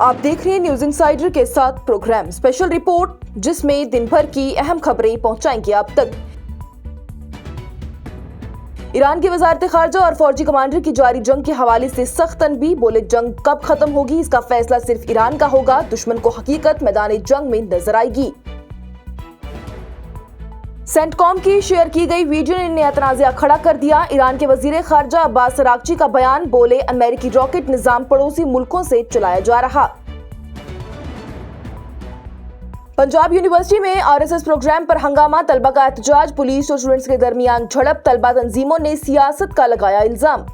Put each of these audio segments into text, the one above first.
आप देख रहे हैं न्यूज इंसाइडर के साथ प्रोग्राम स्पेशल रिपोर्ट, जिसमें दिन भर की अहम खबरें पहुंचाएंगे आप तक। ईरान की वजारत खारजा और फौजी कमांडर की जारी जंग के हवाले से सख्त तनबीह, बोले जंग कब खत्म होगी इसका फैसला सिर्फ ईरान का होगा, दुश्मन को हकीकत मैदान जंग में नजर आएगी। सेंटकॉम की शेयर की गई वीडियो ने नया तनाज़ा खड़ा कर दिया। ईरान के वजीर खारजा अब्बास अरागची का बयान, बोले अमेरिकी रॉकेट निजाम पड़ोसी मुल्कों से चलाया जा रहा। पंजाब यूनिवर्सिटी में आरएसएस प्रोग्राम पर हंगामा, तलबा का एहतजाज, पुलिस और स्टूडेंट्स के दरमियान झड़प, तलबा तंजीमों ने सियासत का लगाया इल्जाम।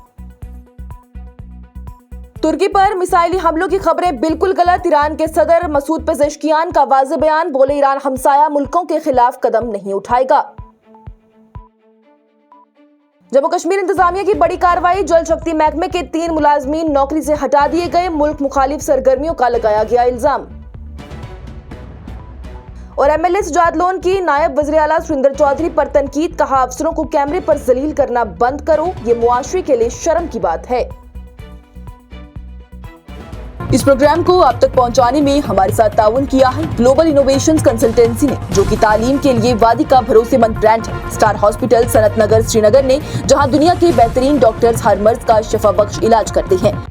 तुर्की पर मिसाइली हमलों की खबरें बिल्कुल गलत, ईरान के सदर मसूद पेजेश्कियान का वाज़ेह बयान, बोले ईरान हमसाया मुल्कों के खिलाफ कदम नहीं उठाएगा। जम्मू कश्मीर इंतजामिया की बड़ी कार्रवाई, जल शक्ति महकमे के 3 मुलाजमीन नौकरी से हटा दिए गए, मुल्क मुखालिफ सरगर्मियों का लगाया गया इल्जाम। और एमएलए सजाद लोन की नायब वज़ीर आला सुरेंद्र चौधरी पर तनकीद, कहा अफसरों को कैमरे पर जलील करना बंद करो, ये मुआशरे के लिए शर्म की बात है। इस प्रोग्राम को आप तक पहुंचाने में हमारे साथ ताउन किया है ग्लोबल इनोवेशंस कंसल्टेंसी ने, जो कि तालीम के लिए वादी का भरोसेमंद ब्रांड है। स्टार हॉस्पिटल सनत नगर श्रीनगर ने, जहां दुनिया के बेहतरीन डॉक्टर्स हर मर्ज का शिफा बख्श इलाज करते हैं।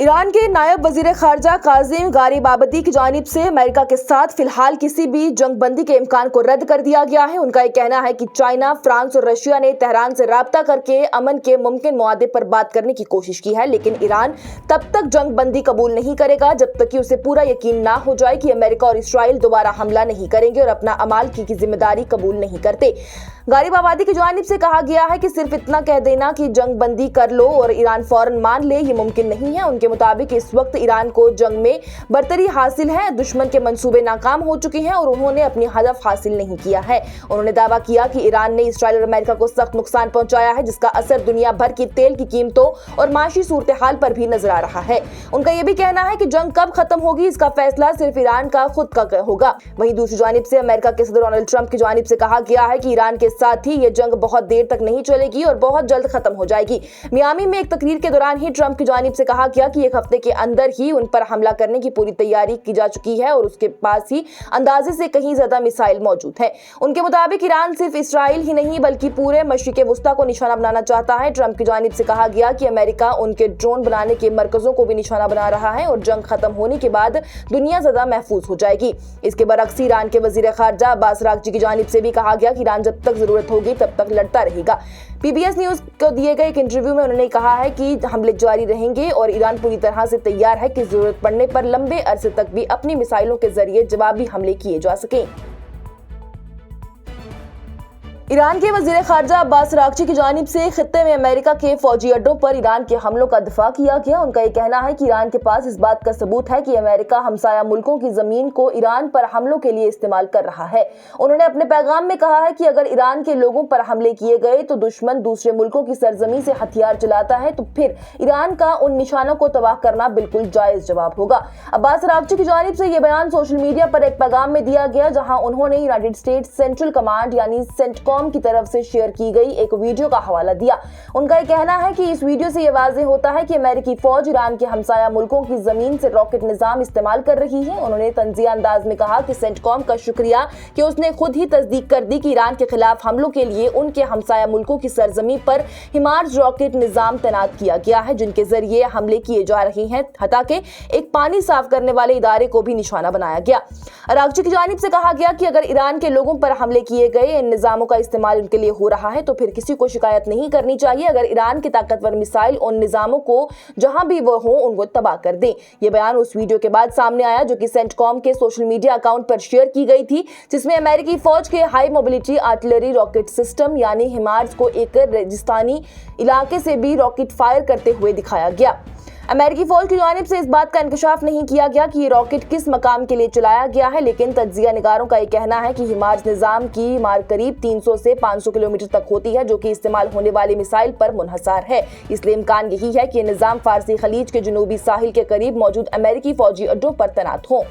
ईरान के नायब वजीर खारजा काजिम गारिबाबदी की जानिब से अमेरिका के साथ फिलहाल किसी भी जंगबंदी के इम्कान को रद्द कर दिया गया है। उनका ये कहना है कि चाइना, फ्रांस और रशिया ने तेहरान से राब्ता करके अमन के मुमकिन मुआदे पर बात करने की कोशिश की है, लेकिन ईरान तब तक जंगबंदी कबूल नहीं करेगा जब तक कि उसे पूरा यकीन ना हो जाए कि अमेरिका और इसराइल दोबारा हमला नहीं करेंगे और अपना अमाल की जिम्मेदारी कबूल नहीं करते। गारिबाबादी की जानिब से कहा गया है कि सिर्फ इतना कह देना कि जंगबंदी कर लो और ईरान फौरन मान ले, ये मुमकिन नहीं है। उनके मुताबिक इस वक्त ईरान को जंग में बरतरी हासिल है, दुश्मन के मंसूबे नाकाम हो चुके हैं और उन्होंने अपनी हदफ हासिल नहीं किया है। उन्होंने दावा किया कि ईरान ने इसराइल और अमेरिका को सख्त नुकसान पहुंचाया है, जिसका असर दुनिया भर की तेल की कीमतों और माशी सूरत हाल पर भी नजर आ रहा है। उनका यह भी कहना है कि जंग कब खत्म होगी इसका फैसला सिर्फ ईरान का खुद का होगा। वहीं दूसरी जानिब से अमेरिका के सदर डोनाल्ड ट्रंप की जानिब से कहा गया है कि ईरान के साथ ही ये जंग बहुत देर तक नहीं चलेगी और बहुत जल्द खत्म हो जाएगी। मियामी में एक तकरीर के दौरान ही ट्रंप की जानिब से कहा गया कि एक हफ्ते के अंदर ही उन पर हमला करने की पूरी तैयारी की जा चुकी है और उसके पास ही अंदाजे से कहीं ज्यादा मिसाइल मौजूद है। उनके मुताबिक ईरान सिर्फ इसराइल ही नहीं बल्कि पूरे मशरिक़ वुस्ता को निशाना बनाना चाहता है। ट्रंप की जानिब से कहा गया कि अमेरिका उनके ड्रोन बनाने के मरकजों को भी निशाना बना रहा है और जंग खत्म होने के बाद दुनिया ज्यादा महफूज हो जाएगी। इसके बरक्स ईरान के वजीर खारजा अब्बास अरागची की जानिब से भी कहा गया कि ईरान जब तक जरूरत होगी तब तक लड़ता रहेगा। पीबीएस न्यूज को दिए गए एक इंटरव्यू में उन्होंने कहा है कि हमले जारी रहेंगे और ईरान पूरी तरह से तैयार है कि जरूरत पड़ने पर लंबे अरसे तक भी अपनी मिसाइलों के जरिए जवाबी हमले किए जा सकें। ईरान के वजीर खारजा अब्बास अरागची की जानिब से खित्ते में अमेरिका के फौजी अड्डों पर ईरान के हमलों का दिफा किया गया। उनका ये कहना है कि ईरान के पास इस बात का सबूत है कि अमेरिका हमसाया मुल्कों की जमीन को ईरान पर हमलों के लिए इस्तेमाल कर रहा है। उन्होंने अपने पैगाम में कहा है कि अगर ईरान के लोगों पर हमले किए गए तो दुश्मन दूसरे मुल्कों की सरजमी से हथियार चलाता है तो फिर ईरान का उन निशानों को तबाह करना बिल्कुल जायज जवाब होगा। अब्बास अरागची की जानिब से यह बयान सोशल मीडिया पर एक पैगाम में दिया गया, जहां उन्होंने यूनाइटेड स्टेट्स सेंट्रल कमांड यानी सेंटकॉम की तरफ से शेयर की गई एक वीडियो का हवाला दिया। उनका यह कहना है कि इस वीडियो से यह वाज़ेह होता है कि अमेरिकी फौज ईरान के हमसाया मुल्कों की जमीन से रॉकेट निजाम इस्तेमाल कर रही है। उन्होंने तंजिया अंदाज में कहा कि सेंटकॉम का शुक्रिया कि उसने खुद ही तस्दीक कर दी कि ईरान के खिलाफ हमलों के लिए उनके हमसाया मुल्कों की सरजमी पर हिमार्स रॉकेट निजाम तैनात किया गया है, जिनके जरिए हमले किए जा रहे हैं। हता के एक पानी साफ करने वाले इदारे को भी निशाना बनाया गया। अरागची की जानिब से कहा गया कि अगर ईरान के लोगों पर हमले किए गए इन निजामों का इस्तेमाल उनके लिए हो रहा है तो फिर किसी को शिकायत नहीं करनी चाहिए। अगर ईरान की ताकतवर मिसाइल उन निजामों को जहां भी वो हो उनको तबाह कर दें। यह बयान उस वीडियो के बाद सामने आया जो कि सेंटकॉम के सोशल मीडिया अकाउंट पर शेयर की गई थी, जिसमें अमेरिकी फौज के high mobility artillery rocket system यानी हिमार्स को एक रेगिस्तानी इलाके से भी रॉकेट फायर करते हुए दिखाया गया। अमेरिकी फौज की जानिब से इस बात का इंकशाफ नहीं किया गया कि ये रॉकेट किस मकाम के लिए चलाया गया है, लेकिन तज्जिया निगारों का ये कहना है कि हिमार्स निजाम की मार करीब 300 से 500 किलोमीटर तक होती है, जो कि इस्तेमाल होने वाली मिसाइल पर मुनहसार है। इसलिए इम्कान यही है कि ये निजाम फारसी खलीज के जनूबी साहिल के करीब मौजूद अमेरिकी फौजी अड्डों पर तैनात हो।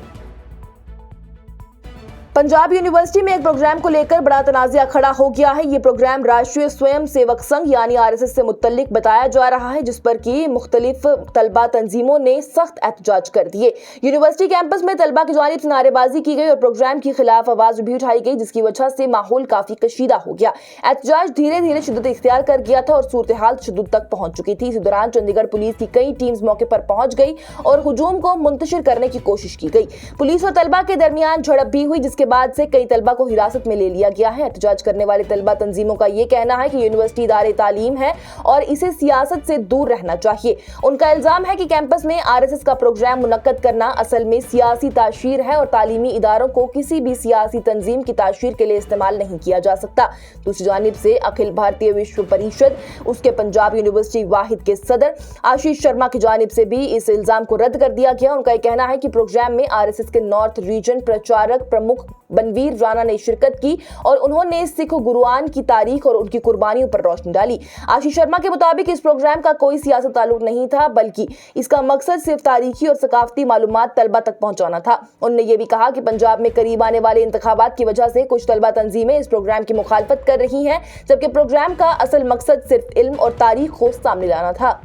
पंजाब यूनिवर्सिटी में एक प्रोग्राम को लेकर बड़ा तनाज़ा खड़ा हो गया है। ये प्रोग्राम राष्ट्रीय स्वयं सेवक संघ यानी आरएसएस से मुत्तल्लिक बताया जा रहा है, जिस पर कि मुख्तलिफ तलबा तंजीमों ने सख्त एहतजाज कर दिए। यूनिवर्सिटी कैंपस में तलबा की जानिब से नारेबाजी की गई और प्रोग्राम के खिलाफ आवाज भी उठाई गई, जिसकी वजह से माहौल काफी कशीदा हो गया। एहतजाज धीरे धीरे शिद्दत इख्तियार कर गया था और सूरत हाल तशद्दुद तक पहुंच चुकी थी। इसी दौरान चंडीगढ़ पुलिस की कई टीम्स मौके पर पहुंच गई और हुजूम को मुंतशिर करने की कोशिश की गई। पुलिस और तलबा के दरमियान झड़प भी हुई, जिसके बाद से कई तलबा को हिरासत में ले लिया गया है। एहतजाज करने वाले तलबा तंजीमों का ये कहना है कि यूनिवर्सिटी इदारे तालीम है और इसे सियासत से दूर रहना चाहिए। उनका इल्जाम है कि कैंपस में आरएसएस का प्रोग्राम मुनक्कद करना असल में सियासी ताशीर है और तालीमी इदारों को किसी भी सियासी तंजीम की ताशीर के लिए इस्तेमाल नहीं किया जा सकता। दूसरी जानिब से अखिल भारतीय विश्व परिषद, उसके पंजाब यूनिवर्सिटी वाहिद के सदर आशीष शर्मा की जानिब से भी इस इल्जाम को रद्द कर दिया गया। उनका कहना है कि प्रोग्राम में आरएसएस के नॉर्थ रीजन प्रचारक प्रमुख बनवीर राणा ने शिरकत की और उन्होंने सिख गुरुआन की तारीख और उनकी कुर्बानियों पर रोशनी डाली। आशीष शर्मा के मुताबिक इस प्रोग्राम का कोई सियासत ताल्लुक नहीं था, बल्कि इसका मकसद सिर्फ तारीखी और सकाफती मालूमात तलबा तक पहुंचाना था। उन्होंने ये भी कहा कि पंजाब में करीब आने वाले इंतखाबात की वजह से कुछ तलबा तंजीमें इस प्रोग्राम की मुखालफत कर रही हैं, जबकि प्रोग्राम का असल मकसद सिर्फ इल्म और तारीख को सामने लाना था।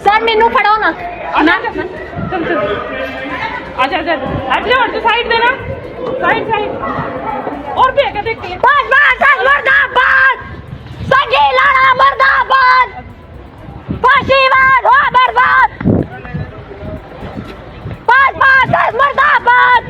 सर मेनू फड़ो ना साइड देना साइड और भी है देखिए मुर्दाबाद संगी लाड़ा मुर्दाबाद फाशीवाद हो बर्बाद मुर्दाबाद।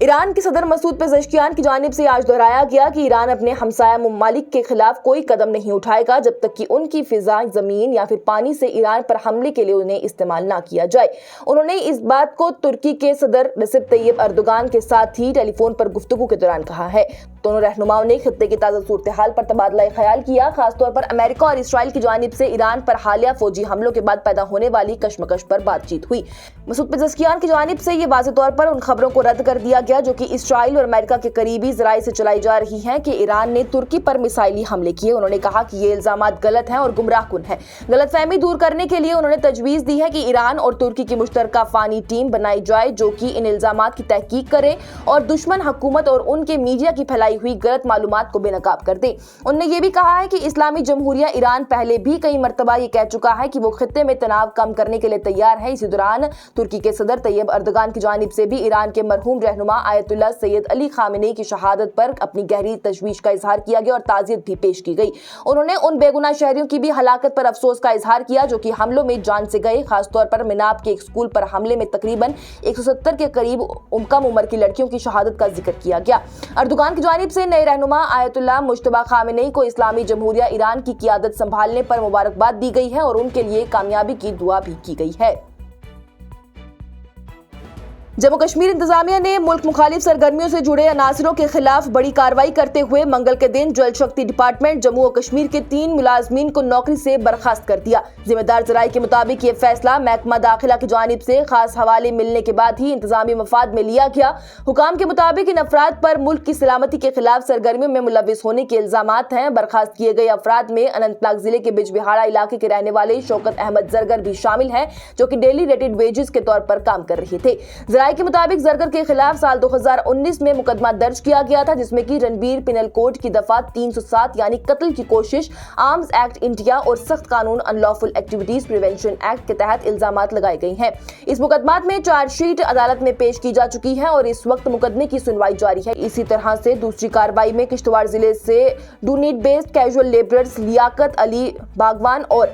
ईरान के सदर मसूद पेज़ेश्कियान की जानिब से आज दोहराया गया कि ईरान अपने हमसाया ममालिक के खिलाफ कोई कदम नहीं उठाएगा जब तक कि उनकी फिजा, जमीन या फिर पानी से ईरान पर हमले के लिए उन्हें इस्तेमाल ना किया जाए। उन्होंने इस बात को तुर्की के सदर रेसिप तैयब अर्दोगान के साथ ही टेलीफोन पर गुफ्तगू के दौरान कहा है। दोनों रहनुमाओं ने खित्ते की ताज़ा सूरत हाल पर तबादला ख्याल किया। खासतौर पर अमेरिका और इसराइल की जानिब से ईरान पर हालिया फौजी हमलों के बाद पैदा होने वाली कशमकश पर बातचीत हुई। मसूद पेज़ेश्कियान की जानिब से ये वाज़ेह तौर पर उन खबरों को रद्द कर दिया गया जो कि इसराइल और अमेरिका के करीबी ज़राए से चलाई जा रही हैं कि ईरान ने तुर्की पर मिसाइली हमले किए। उन्होंने कहा कि ये इल्जामात गलत हैं और गुमराहकुन हैं। गलतफहमी दूर करने के लिए उन्होंने तजवीज़ दी है कि ईरान और तुर्की की मुश्तरका फ़ानी टीम बनाई जाए जो कि इन इल्जामात की तहकीक करे और दुश्मन हुकूमत और उनके मीडिया की फैलाई हुई गलत मालूमात को बेनकाब कर दे। उन्होंने ये भी कहा है कि इस्लामी जमहूरिया ईरान पहले भी कई मरतबा ये कह चुका है कि वो खित्ते में तनाव कम करने के लिए तैयार है। इसी दौरान तुर्की के सदर तैयब अर्दोगान की जानिब से भी ईरान के मरहूम रहनुमा आयतुल्लाह सैयद अली खामेनी की शहादत पर अपनी गहरी तशवीश का इजहार किया गया और ताज़ियत भी पेश की गई। उन्होंने उन बेगुनाह शहरियों की भी हलाकत पर अफसोस का इजहार किया जो कि हमलों में जान से गए। खासतौर पर मिनाब के एक स्कूल पर हमले में तकरीबन 170 के करीब कम उम्र की लड़कियों की शहादत का जिक्र किया गया। अर्दोगान की जानिब से नए रहनुमा आयतुल्लाह मुश्तबा खामेनी को इस्लामी जमहूरिया ईरान की क़ियादत संभालने पर मुबारकबाद दी गई है और उनके लिए कामयाबी की दुआ भी की गई है। जम्मू कश्मीर इंतजामिया ने मुल्क मुखालिफ सरगर्मियों से जुड़े अनासरों के खिलाफ बड़ी कार्रवाई करते हुए मंगल के दिन जल शक्ति डिपार्टमेंट जम्मू और कश्मीर के 3 मुलाजमीन को नौकरी से बर्खास्त कर दिया। जिम्मेदार जराये के मुताबिक ये फैसला महकमा दाखिला की जानिब से खास हवाले मिलने के बाद ही इंतजामी मफाद में लिया गया। हुकाम के मुताबिक इन अफराद पर मुल्क की सलामती के खिलाफ सरगर्मियों में मुलविस होने के इल्जामात हैं। बर्खास्त किए गए अफराद में अनंतनाग जिले के बिजबिहाड़ा इलाके के रहने वाले शौकत अहमद जरगर भी शामिल हैं, जो कि डेली रेटेड वेजेस के तौर पर काम कर रहे थे। के मुताबिक जरगर के खिलाफ साल 2019 में मुकदमा दर्ज किया गया था, जिसमें कि रणबीर पिनल कोड की दफा 307 यानी कत्ल की कोशिश, आर्म्स एक्ट इंडिया और सख्त कानून अनलॉफुल एक्टिविटीज प्रिवेंशन एक्ट के तहत इल्जामात लगाए गए हैं। इस मुकदमात में चार्जशीट अदालत में पेश की जा चुकी है और इस वक्त मुकदमे की सुनवाई जारी है। इसी तरह से दूसरी कार्रवाई में किश्तवाड़ जिले से do need based casual labourers Liaqat Ali Bagwan और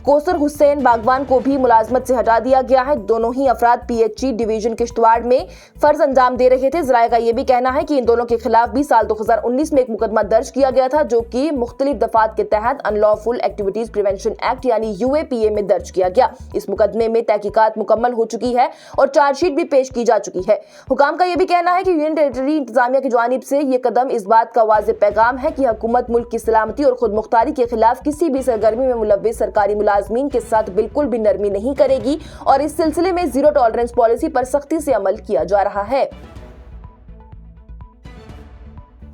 कोसर हुसैन बागवान को भी मुलाजमत से हटा दिया गया है। दोनों ही अफराद पीएचई डिवीजन किश्तवाड़ में फर्ज अंजाम दे रहे थे। जराये का यह भी कहना है कि इन दोनों के खिलाफ भी साल 2019 में एक मुकदमा दर्ज किया गया था, जो कि मुख्तलिफ दफात के तहत अनलॉफुल एक्टिविटीज प्रिवेंशन एक्ट यानी यूएपीए में दर्ज किया गया। इस मुकदमे में तहकीकात मुकम्मल हो चुकी है और चार्जशीट भी पेश की जा चुकी है। हुकाम का यह भी कहना है कि यूनियन टेरिटरी इंतजामिया की जानिब से यह कदम इस बात का वाज़ेह पैगाम है कि हुकूमत मुल्क की सलामती और खुद मुख्तारी के खिलाफ किसी भी सरगर्मी में मुलव्विस सरकारी मुलाजमीन के साथ बिल्कुल भी नरमी नहीं करेगी और इस सिलसिले में जीरो टॉलरेंस पॉलिसी पर सख्ती से अमल किया जा रहा है।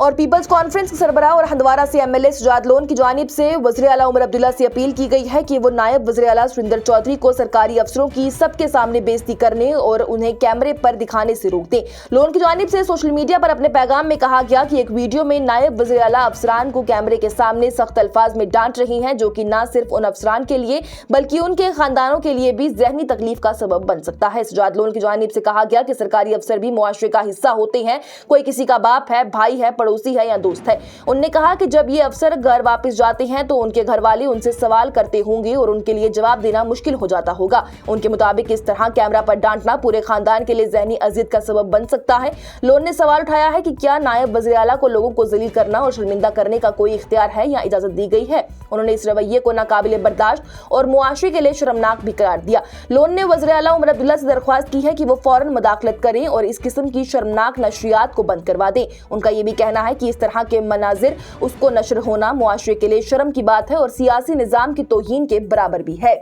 और पीपल्स कॉन्फ्रेंस के सरबराह और हंदवारा से एमएलए सुजात लोन की जानिब से वज़ीर आला उमर अब्दुल्ला से अपील की गई है कि वो नायब वज़ीर आला सुरिंदर चौधरी को सरकारी अफसरों की सबके सामने बेइज्जती करने और उन्हें कैमरे पर दिखाने से रोक दें। लोन की जानिब से सोशल मीडिया पर अपने पैगाम में कहा गया कि एक वीडियो में नायब वज़ीर आला अफसरान को कैमरे के सामने सख्त अल्फाज में डांट रही हैं, जो कि न सिर्फ उन अफसरान के लिए बल्कि उनके खानदानों के लिए भी ज़हनी तकलीफ का सबब बन सकता है। सुजात लोन की जानिब से कहा गया कि सरकारी अफसर भी मुआशरे का हिस्सा होते हैं, कोई किसी का बाप है, भाई है, पड़ोसी है या दोस्त है। उन्होंने कहा कि जब ये अफसर घर वापस जाते हैं तो उनके घर वाले उनसे सवाल करते होंगे और उनके लिए जवाब देना मुश्किल हो जाता होगा। उनके मुताबिक इस तरह कैमरा पर डांटना पूरे खानदान के लिए ज़हनी अजियत का सबब बन सकता है। लोन ने सवाल उठाया है कि क्या नायब वज़ीर आला को लोगों को जलील करना और शर्मिंदा करने का कोई इख्तियार है या इजाजत दी गई है। उन्होंने इस रवैये को नाकाबिले बर्दाश्त और मुआशरे के लिए शर्मनाक भी करार दिया। लोन ने वज़ीर आला उमर अब्दुल्ला से दरख्वास्त की है कि वो फौरन मुदाखलत करें और इस किस्म की शर्मनाक नशरियात को बंद करवा दें। उनका ये भी कहना है कि इस तरह के मनाजिर उसको नशर होना मुआशरे के लिए शर्म की बात है और सियासी निजाम की तौहीन के बराबर भी है।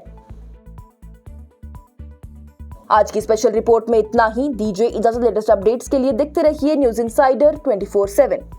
आज की स्पेशल रिपोर्ट में इतना ही। दीजिए इजाजत। लेटेस्ट अपडेट्स के लिए देखते रहिए न्यूज़ इंसाइडर 24/7।